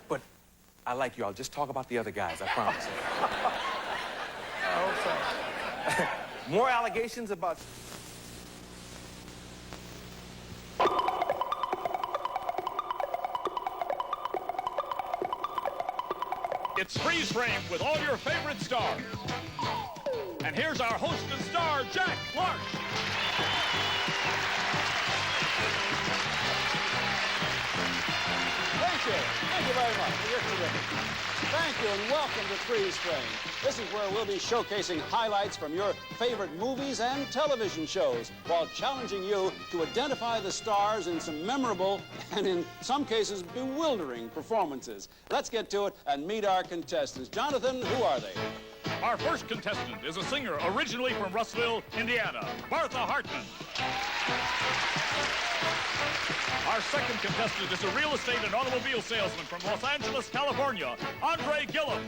But I like you. I'll just talk about the other guys, I promise. I hope so. More allegations about... It's Freeze Frame with all your favorite stars. And here's our host and star, Jack Larsh. Thank you. Thank you very much. You're terrific. Thank you and welcome to Freeze Frame. This is where we'll be showcasing highlights from your favorite movies and television shows while challenging you to identify the stars in some memorable and in some cases bewildering performances. Let's get to it and meet our contestants. Jonathan, who are they? Our first contestant is a singer originally from Russellville, Indiana, Martha Hartman. Our second contestant is a real estate and automobile salesman from Los Angeles, California, Andre Gillum.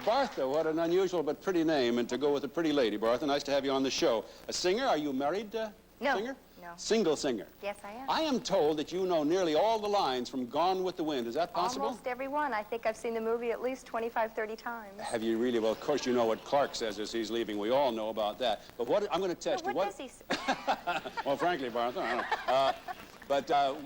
Bartha, what an unusual but pretty name, and to go with a pretty lady. Bartha, nice to have you on the show. A singer? Are you married No. singer? No. Single singer? Yes, I am. I am told that you know nearly all the lines from Gone with the Wind. Is that possible? Almost every one. I think I've seen the movie at least 25, 30 times. Have you really? Well, of course, you know what Clark says as he's leaving. We all know about that. But what I'm going to test Well, you. what does he say? Well, frankly, Bartha, I don't know.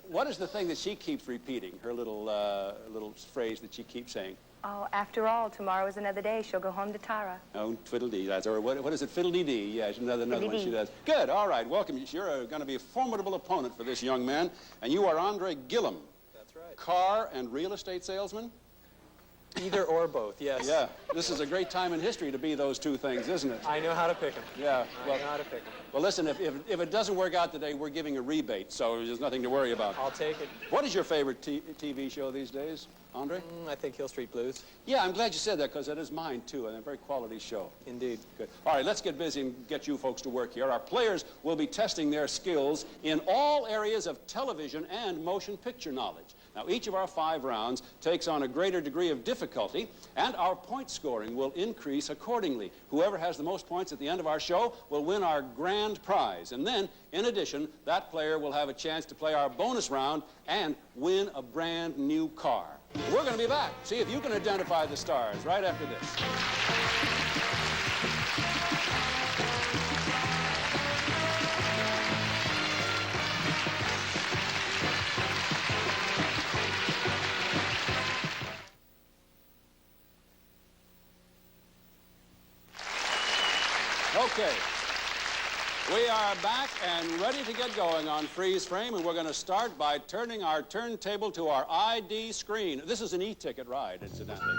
What is the thing that she keeps repeating? Her little phrase that she keeps saying. Oh, after all, tomorrow is another day. She'll go home to Tara. Oh, twiddle-dee. That's, or what is it? Fiddle-dee-dee. Yeah, another one she does. Good. All right. Welcome. You're going to be a formidable opponent for this young man, and you are Andre Gillum. That's right. Car and real estate salesman. Either or both, yes. Yeah. This is a great time in history to be those two things, isn't it? I know how to pick them. Yeah. I know how to pick them. Well, listen, if it doesn't work out today, we're giving a rebate, so there's nothing to worry about. I'll take it. What is your favorite TV show these days, Andre? I think Hill Street Blues. Yeah, I'm glad you said that, because it is mine, too, and a very quality show. Indeed. Good. All right, let's get busy and get you folks to work here. Our players will be testing their skills in all areas of television and motion picture knowledge. Now, each of our 5 rounds takes on a greater degree of difficulty, and our point scoring will increase accordingly. Whoever has the most points at the end of our show will win our grand prize. And then, in addition, that player will have a chance to play our bonus round and win a brand new car. We're going to be back. See if you can identify the stars right after this. Okay, we are back and ready to get going on Freeze Frame, and we're going to start by turning our turntable to our ID screen. This is an e-ticket ride, incidentally.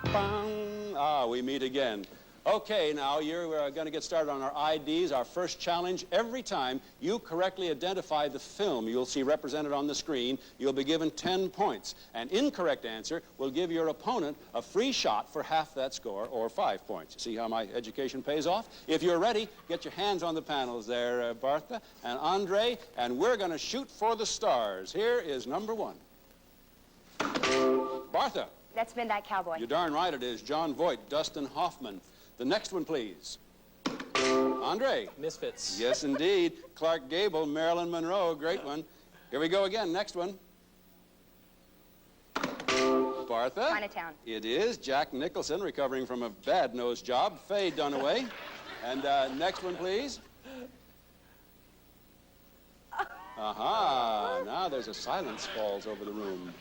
Bang. Ah, we meet again. Okay, now you're going to get started on our IDs. Our first challenge: every time you correctly identify the film you'll see represented on the screen, you'll be given 10 points. An incorrect answer will give your opponent a free shot for half that score, or 5 points. You see how my education pays off? If you're ready, get your hands on the panels there, Bartha and Andre, and we're going to shoot for the stars. Here is number 1. Bartha. That's Midnight Cowboy. You're darn right it is. John Voight, Dustin Hoffman. The next one, please. Andre. Misfits. Yes, indeed. Clark Gable, Marilyn Monroe. Great one. Here we go again. Next one. Bartha. Chinatown. It is. Jack Nicholson, recovering from a bad nose job. Faye Dunaway. And next one, please. Aha. Now there's a silence falls over the room.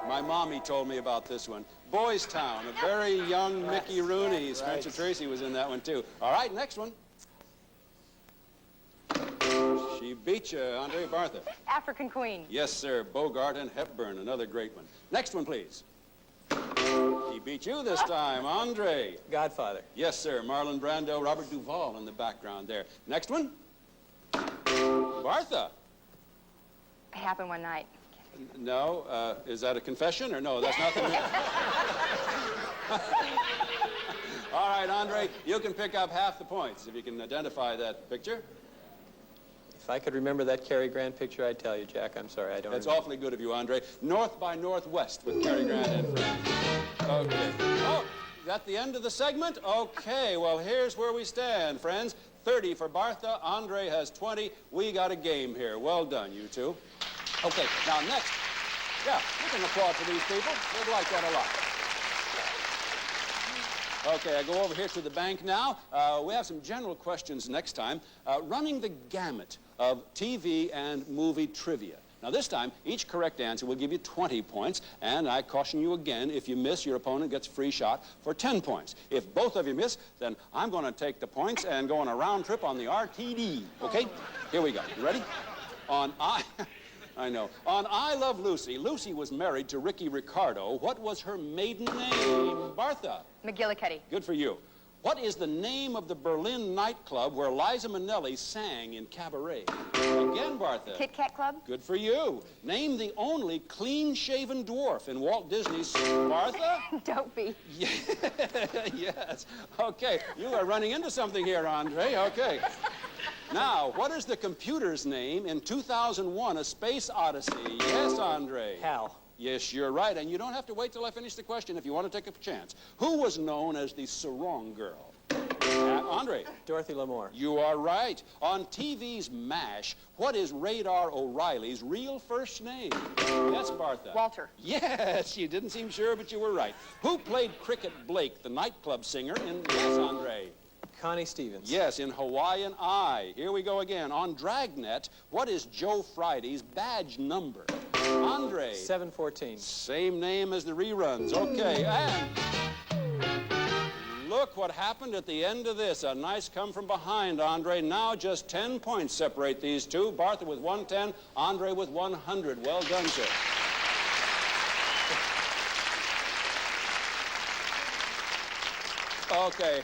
My mommy told me about this one. Boys Town, a very young Mickey Rooney. Spencer Tracy was in that one, too. All right, next one. She beat you, Andre. Bartha. African Queen. Yes, sir. Bogart and Hepburn, another great one. Next one, please. He beat you this time, Andre. Godfather. Yes, sir. Marlon Brando, Robert Duvall in the background there. Next one. Bartha. It happened one night. No, is that a confession or no? That's not the... All right, Andre, you can pick up half the points if you can identify that picture. If I could remember that Cary Grant picture, I'd tell you, Jack. I'm sorry, I don't That's remember. awfully good of you, Andre. North by Northwest with Cary Grant and friends. that the end of the segment? Okay, well, here's where we stand, friends. 30 for Bartha. Andre has 20. We got a game here. Well done, you two. Okay, now next. Yeah, you can applaud for these people. They'd like that a lot. Okay, I go over here to the bank now. We have some general questions next time. Running the gamut of TV and movie trivia. Now, this time, each correct answer will give you 20 points, and I caution you again, if you miss, your opponent gets a free shot for 10 points. If both of you miss, then I'm going to take the points and go on a round trip on the RTD, okay? Here we go. You ready? I know. On I Love Lucy, Lucy was married to Ricky Ricardo. What was her maiden name? Bartha. McGillicuddy. Good for you. What is the name of the Berlin nightclub where Liza Minnelli sang in Cabaret? Again, Bartha. Kit Kat Club. Good for you. Name the only clean-shaven dwarf in Walt Disney's... Bartha? Don't be. Yes. Okay, you are running into something here, Andre. Okay. Now, what is the computer's name in 2001, A Space Odyssey? Yes, Andre. Hal. Yes, you're right, and you don't have to wait till I finish the question if you want to take a chance. Who was known as the Sarong Girl? Andre. Dorothy Lamour. You are right. On TV's MASH, what is Radar O'Reilly's real first name? Yes, Bartha. Walter. Yes, you didn't seem sure, but you were right. Who played Cricket Blake, the nightclub singer, in... Yes, Andre. Connie Stevens. Yes, in Hawaiian Eye. Here we go again. On Dragnet, what is Joe Friday's badge number? Andre. 714. Same name as the reruns. Okay, and look what happened at the end of this. A nice come from behind, Andre. Now just 10 points separate these two. Bartha with 110, Andre with 100. Well done, sir. Okay.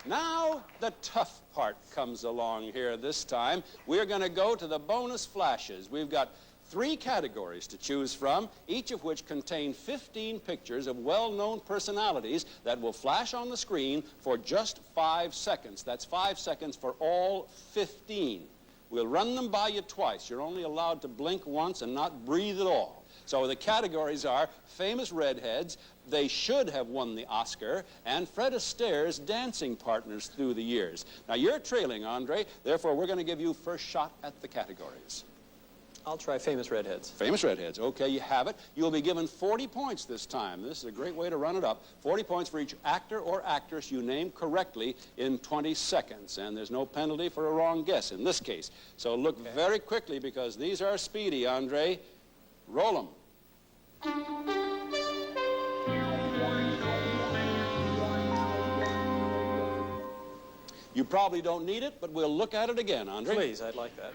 Now, the tough part comes along here this time. We're going to go to the bonus flashes. We've got 3 categories to choose from, each of which contain 15 pictures of well-known personalities that will flash on the screen for just 5 seconds. That's 5 seconds for all 15. We'll run them by you twice. You're only allowed to blink once and not breathe at all. So the categories are famous redheads, they should have won the Oscar, and Fred Astaire's dancing partners through the years. Now, you're trailing, Andre, therefore we're going to give you first shot at the categories. I'll try famous redheads. Famous redheads. Okay, you have it. You'll be given 40 points this time. This is a great way to run it up. 40 points for each actor or actress you name correctly in 20 seconds. And there's no penalty for a wrong guess in this case. So look very quickly because these are speedy, Andre. Roll them. You probably don't need it, but we'll look at it again, Andre. Please, I'd like that.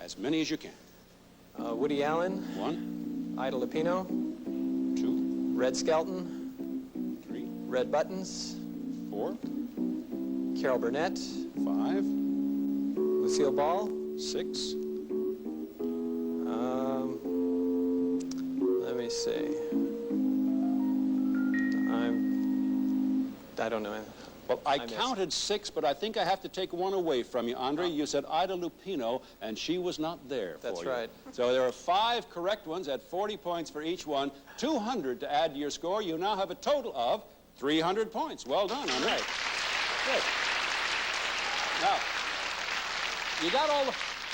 As many as you can. Woody Allen. 1, Ida Lupino. 2, Red Skelton. 3, Red Buttons. 4, Carol Burnett. 5, Lucille Ball. 6. Let me see. I don't know. Well, I missed. counted 6, but I think I have to take one away from you, Andre. You said Ida Lupino, and she was not there for you. That's right. So there are 5 correct ones at 40 points for each one, 200 to add to your score. You now have a total of 300 points. Well done, Andre. Good. Now, you got all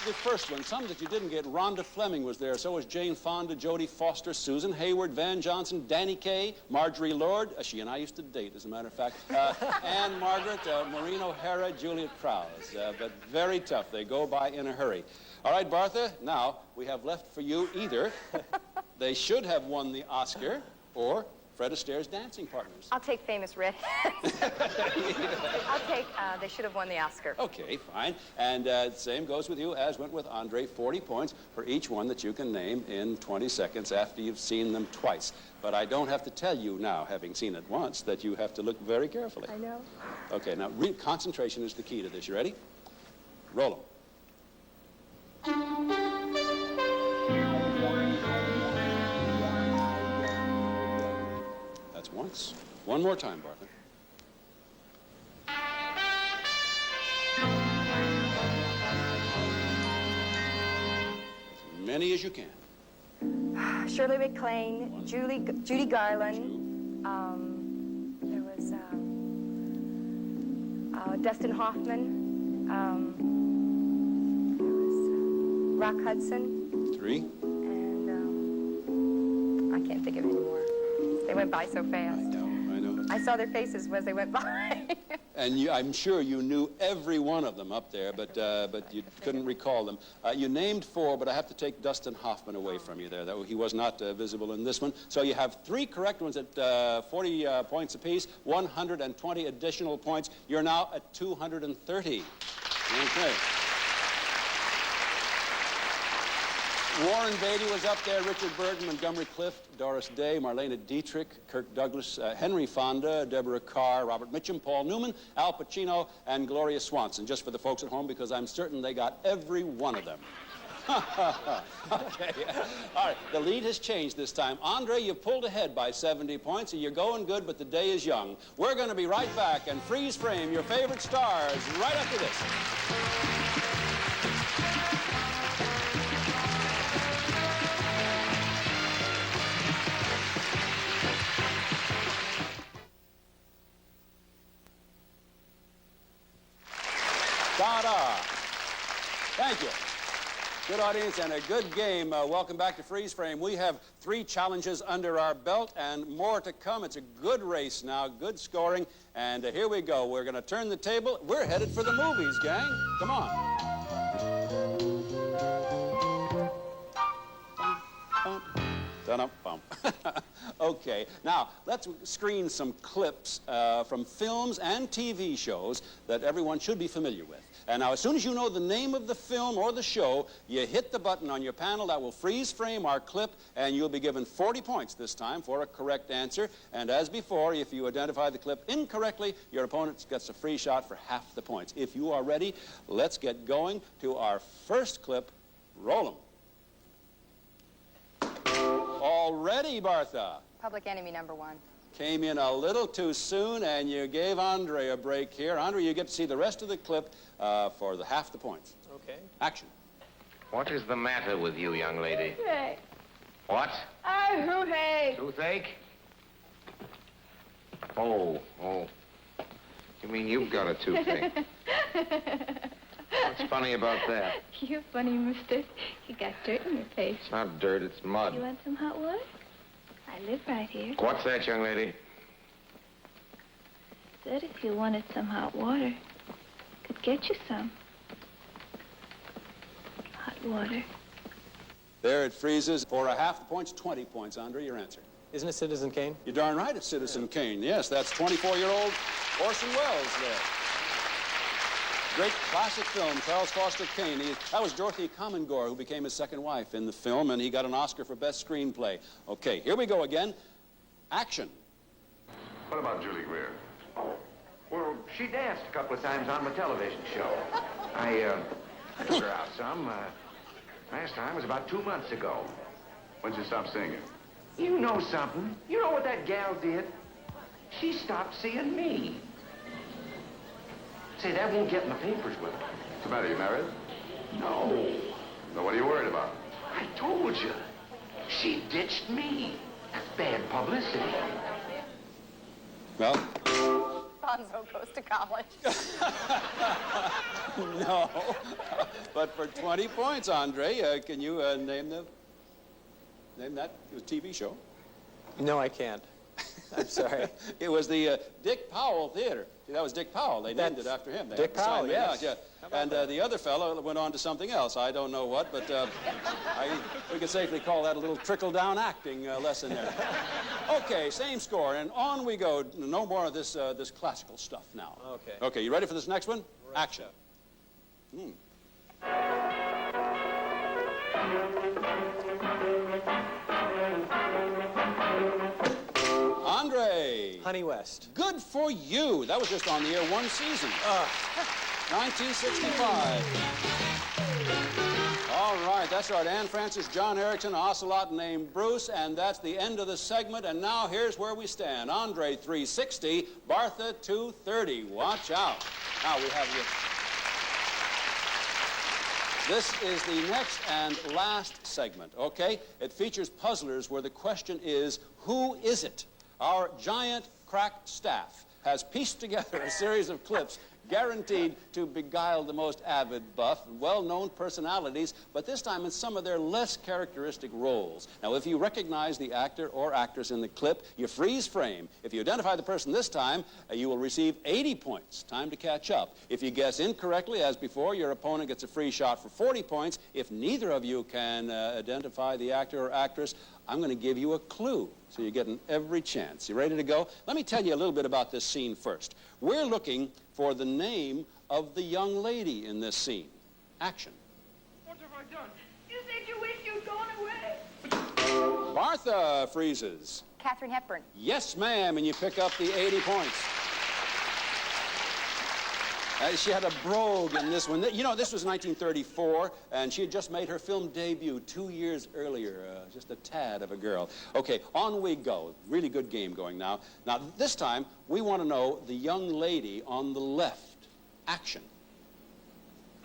the first one. Some that you didn't get. Rhonda Fleming was there. So was Jane Fonda, Jodie Foster, Susan Hayward, Van Johnson, Danny Kaye, Marjorie Lord. She and I used to date, as a matter of fact. Anne Margaret, Maureen O'Hara, Juliet Krause. But very tough. They go by in a hurry. All right, Bartha, now we have left for you either they should have won the Oscar or Fred Astaire's dancing partners. I'll take famous redheads. I'll take, they should have won the Oscar. Okay, fine. And same goes with you as went with Andre. 40 points for each one that you can name in 20 seconds after you've seen them twice. But I don't have to tell you now, having seen it once, that you have to look very carefully. I know. Okay, now concentration is the key to this. You ready? Roll them. That's once. One more time, Bartha. As many as you can. Shirley MacLaine, Judy Garland. There was Dustin Hoffman. There was Rock Hudson. 3. And I can't think of any more. They went by so fast. I know. I saw their faces as they went by. And I'm sure you knew every one of them up there, but you couldn't recall them. You named 4, but I have to take Dustin Hoffman away from you there. He was not visible in this one. So you have 3 correct ones at 40 points apiece, 120 additional points. You're now at 230. Okay. Warren Beatty was up there, Richard Burton, Montgomery Clift, Doris Day, Marlene Dietrich, Kirk Douglas, Henry Fonda, Deborah Carr, Robert Mitchum, Paul Newman, Al Pacino, and Gloria Swanson. Just for the folks at home, because I'm certain they got every one of them. Okay. All right. The lead has changed this time. Andre, you pulled ahead by 70 points, and you're going good, but the day is young. We're going to be right back and freeze frame your favorite stars right after this. Ta-da. Thank you. Good audience and a good game. Welcome back to Freeze Frame. We have 3 challenges under our belt and more to come. It's a good race now, good scoring. And here we go. We're going to turn the table. We're headed for the movies, gang. Come on. Dun-up-bump. Okay, now let's screen some clips from films and TV shows that everyone should be familiar with. And now, as soon as you know the name of the film or the show, you hit the button on your panel that will freeze frame our clip, and you'll be given 40 points this time for a correct answer. And as before, if you identify the clip incorrectly, your opponent gets a free shot for half the points. If you are ready, let's get going to our first clip. Roll 'em. All ready, Bartha? Public Enemy #1. Came in a little too soon, and you gave Andre a break here. Andre, you get to see the rest of the clip for the half the points. Okay. Action. What is the matter with you, young lady? Hey. What? Oh, hey. Toothache? Oh. You mean you've got a toothache? What's funny about that? You're funny, mister. You got dirt in your face. It's not dirt, it's mud. You want some hot water? I live right here. What's that, young lady? Said if you wanted some hot water, could get you some. Hot water. There it freezes for a half the points, 20 points. Andre, your answer. Isn't it Citizen Kane? You're darn right, it's Citizen Kane. Yes, that's 24-year-old Orson Welles there. Great classic film, Charles Foster Kane. That was Dorothy Comingore who became his second wife in the film, and he got an Oscar for Best Screenplay. Okay, here we go again. Action. What about Julie Greer? Well, she danced a couple of times on my television show. I took her out some. Last time was about 2 months ago. When'd you stop seeing her? You know something? You know what that gal did? She stopped seeing me. Say, that won't get in the papers with her. What's the matter, you married? No. Then what are you worried about? I told you. She ditched me. That's bad publicity. Well, Bonzo goes to college. no. But for 20 points, Andre, can you name that TV show? No, I can't. I'm sorry. It was the Dick Powell Theater. See, that was Dick Powell. They named it after him. They Dick had to sign Powell, me yes. out, yeah. And the other fellow went on to something else. I don't know what, but we could safely call that a little trickle-down acting lesson there. Okay, same score, and on we go. No more of this classical stuff now. Okay. Okay, you ready for this next one? Right. Action. Andre. Honey West. Good for you. That was just on the air 1 season. 1965. All right, that's right. Anne Francis, John Erickson, Ocelot named Bruce, and that's the end of the segment. And now here's where we stand. Andre 360, Bartha 230. Watch out. Now we have you. This is the next and last segment, okay? It features puzzlers where the question is, who is it? Our giant crack staff has pieced together a series of clips guaranteed to beguile the most avid, buff, and well-known personalities, but this time in some of their less characteristic roles. Now, if you recognize the actor or actress in the clip, you freeze frame. If you identify the person this time, you will receive 80 points. Time to catch up. If you guess incorrectly, as before, your opponent gets a free shot for 40 points. If neither of you can identify the actor or actress, I'm going to give you a clue, so you're getting every chance. You ready to go? Let me tell you a little bit about this scene first. We're looking for the name of the young lady in this scene. Action. What have I done? You said you wished you'd gone away. Martha freezes. Katharine Hepburn. Yes, ma'am, and you pick up the 80 points. She had a brogue in this one. You know, this was 1934, and she had just made her film debut 2 years earlier. Just a tad of a girl. Okay, on we go. Really good game going now. Now, this time, we want to know the young lady on the left. Action.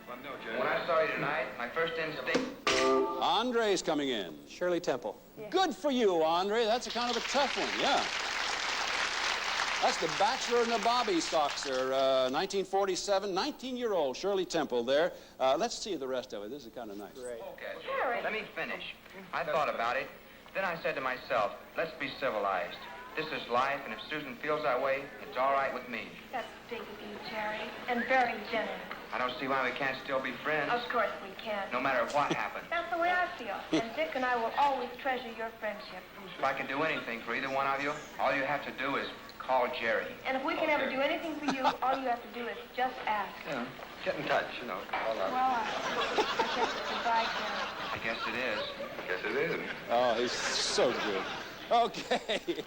When I saw you tonight, my first instinct... Andre's coming in. Shirley Temple. Good for you, Andre. That's a kind of a tough one, yeah. That's the Bachelor and the Bobby Soxer, 1947, 19-year-old Shirley Temple there. Let's see the rest of it. This is kind of nice. Great. Okay, Harry. let me finish. I thought about it. Then I said to myself, let's be civilized. This is life, and if Susan feels that way, it's all right with me. That's big of you, Jerry, and very generous. I don't see why we can't still be friends, Of course we can. no matter what happens. That's the way I feel, and Dick and I will always treasure your friendship. If I can do anything for either one of you, all you have to do is call Jerry. And if we can ever do anything for you, all you have to do is just ask. Yeah, get in touch, you know. Well, I guess it's goodbye, Jerry. I guess it is. Guess it is. Oh, he's so good. Okay.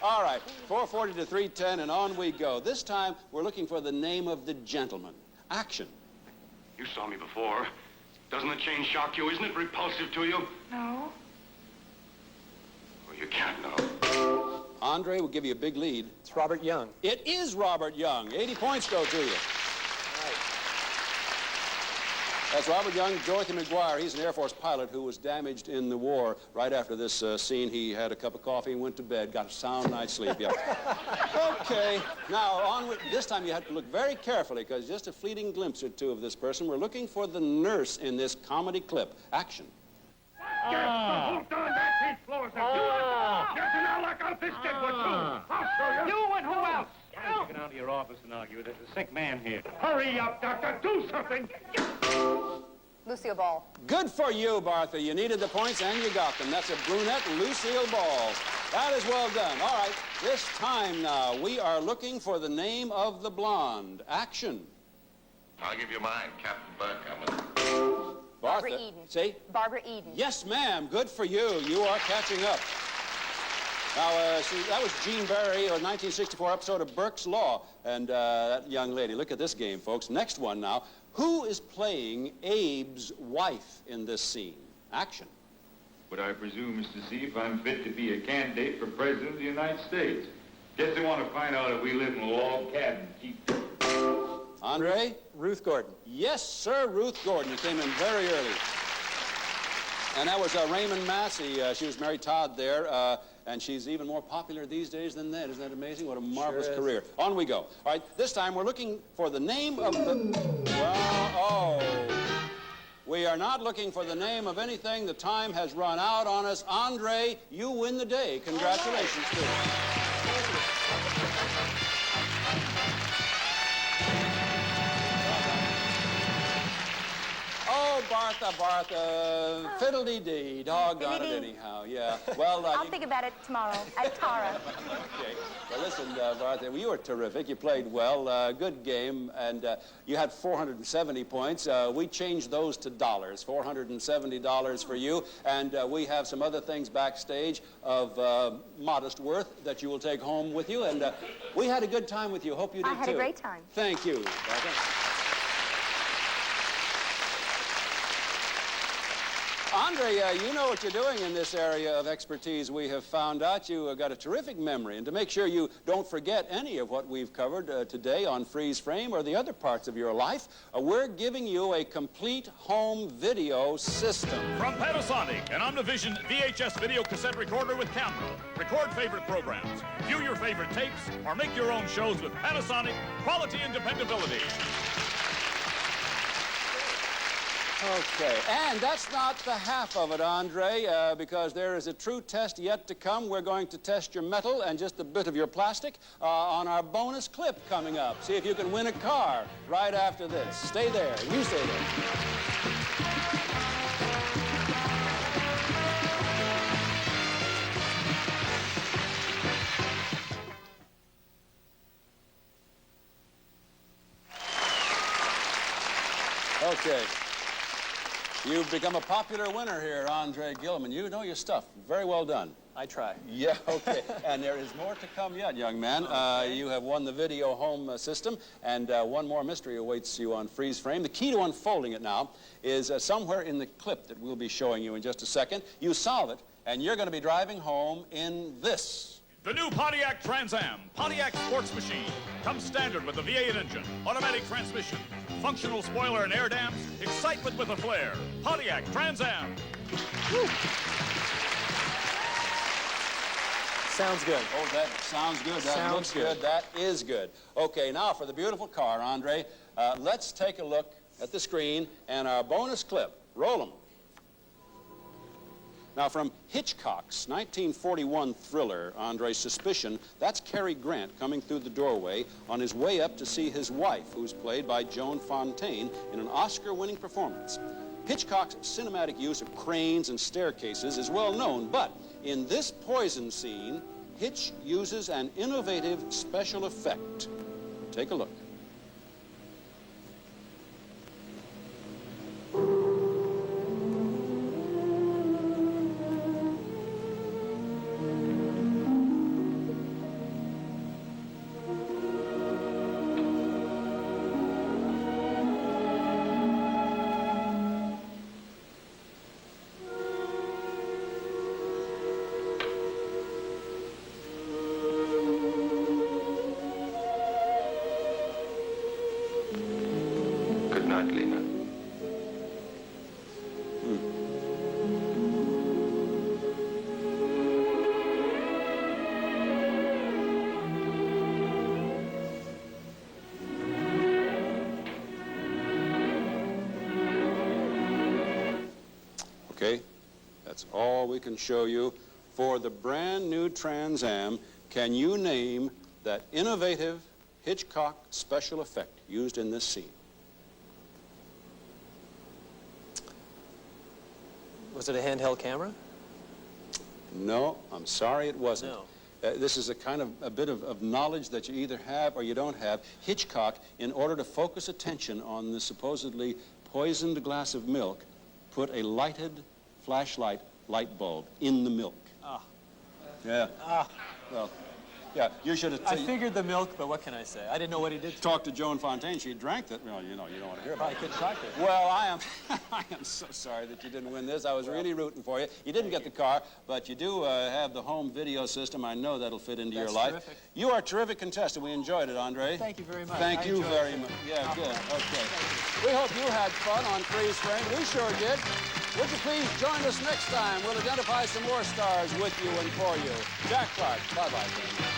All right. 440 to 310, and on we go. This time, we're looking for the name of the gentleman. Action. You saw me before. Doesn't the change shock you? Isn't it repulsive to you? No. Well, you can't know. Andre will give you a big lead. It's Robert Young. It is Robert Young. 80 points go to you. That's Robert Young, Dorothy McGuire. He's an Air Force pilot who was damaged in the war. Right after this scene, he had a cup of coffee and went to bed. Got a sound night's sleep, yeah. Okay, now on with, this time you have to look very carefully because just a fleeting glimpse or two of this person. We're looking for the nurse in this comedy clip. Action. Get the hook on that pink floor, sir. Yes, and I'll lock out this dead one, too. I'll show you. You and who else? Get out of your office and argue. There's a sick man here. Hurry up, Doctor. Do something. Lucille Ball. Good for you, Bartha. You needed the points and you got them. That's a brunette Lucille Ball. That is well done. All right, this time now, we are looking for the name of the blonde. Action. I'll give you mine, Captain Bud coming. Barbara Eden. See? Barbara Eden. Yes, ma'am. Good for you. You are catching up. Now, that was Gene Barry, a 1964 episode of Burke's Law. And that young lady. Look at this game, folks. Next one now. Who is playing Abe's wife in this scene? Action. Would I presume, Mr. C, if I'm fit to be a candidate for President of the United States? Guess they want to find out if we live in a log cabin. Andre? Ruth Gordon. Yes, sir, Ruth Gordon. You came in very early. And that was Raymond Massey. She was Mary Todd there, and she's even more popular these days than that. Isn't that amazing? What a marvelous career. On we go. All right, this time we're looking for the name of the... Well, we are not looking for the name of anything. The time has run out on us. Andre, you win the day. Congratulations to you. Oh, Bartha, fiddle-dee-dee, doggone it anyhow, yeah. Well, I'll think about it tomorrow at Tara. Okay. Well, listen, Bartha, you were terrific. You played well. Good game, and you had 470 points. We changed those to dollars, $470 for you, and we have some other things backstage of modest worth that you will take home with you, and we had a good time with you. Hope you did, too. I had a great time. Thank you, Bartha. Andre, you know what you're doing in this area of expertise. We have found out you got a terrific memory. And to make sure you don't forget any of what we've covered today on Freeze Frame or the other parts of your life, we're giving you a complete home video system. From Panasonic, an Omnivision VHS video cassette recorder with camera. Record favorite programs, view your favorite tapes, or make your own shows with Panasonic quality and dependability. Okay, and that's not the half of it, Andre, because there is a true test yet to come. We're going to test your metal and just a bit of your plastic on our bonus clip coming up. See if you can win a car right after this. Stay there. You stay there. Okay. You've become a popular winner here, Andre Gilman. You know your stuff. Very well done. I try. Yeah, okay. And there is more to come yet, young man. You have won the video home system, and one more mystery awaits you on Freeze Frame. The key to unfolding it now is somewhere in the clip that we'll be showing you in just a second. You solve it, and you're going to be driving home in this. The new Pontiac Trans Am, Pontiac sports machine, comes standard with a V8 engine, automatic transmission, functional spoiler and air dams, excitement with a flare. Pontiac Trans Am. Woo. Sounds good. Oh, that sounds good. That looks good. That is good. Okay, now for the beautiful car, Andre, let's take a look at the screen and our bonus clip. Roll them. Now, from Hitchcock's 1941 thriller, Andre, Suspicion, that's Cary Grant coming through the doorway on his way up to see his wife, who's played by Joan Fontaine in an Oscar-winning performance. Hitchcock's cinematic use of cranes and staircases is well known, but in this poison scene, Hitch uses an innovative special effect. Take a look. Good night, Lena. Okay, that's all we can show you. For the brand new Trans Am, can you name that innovative Hitchcock special effect used in this scene? Was it a handheld camera? No, I'm sorry, it wasn't. No. This is a bit of knowledge that you either have or you don't have. Hitchcock, in order to focus attention on the supposedly poisoned glass of milk, put a lighted flashlight light bulb in the milk. Ah. Yeah. Ah. Well, yeah, you should have... I figured the milk, but what can I say? I didn't know what he did. Talked to Joan Fontaine. She drank that. Well, you know, you don't want to hear about it. Probably couldn't talk to her. Well, I am so sorry that you didn't win this. I was really rooting for you. You didn't get the car, but you do have the home video system. I know that'll fit into your life. Terrific. You are a terrific contestant. We enjoyed it, Andre. Thank you very much. Thank you very much. Yeah, good. Okay. We hope you had fun on Freeze Frame. We sure did. Would you please join us next time? We'll identify some more stars with you and for you. Jack Clark. Bye-bye.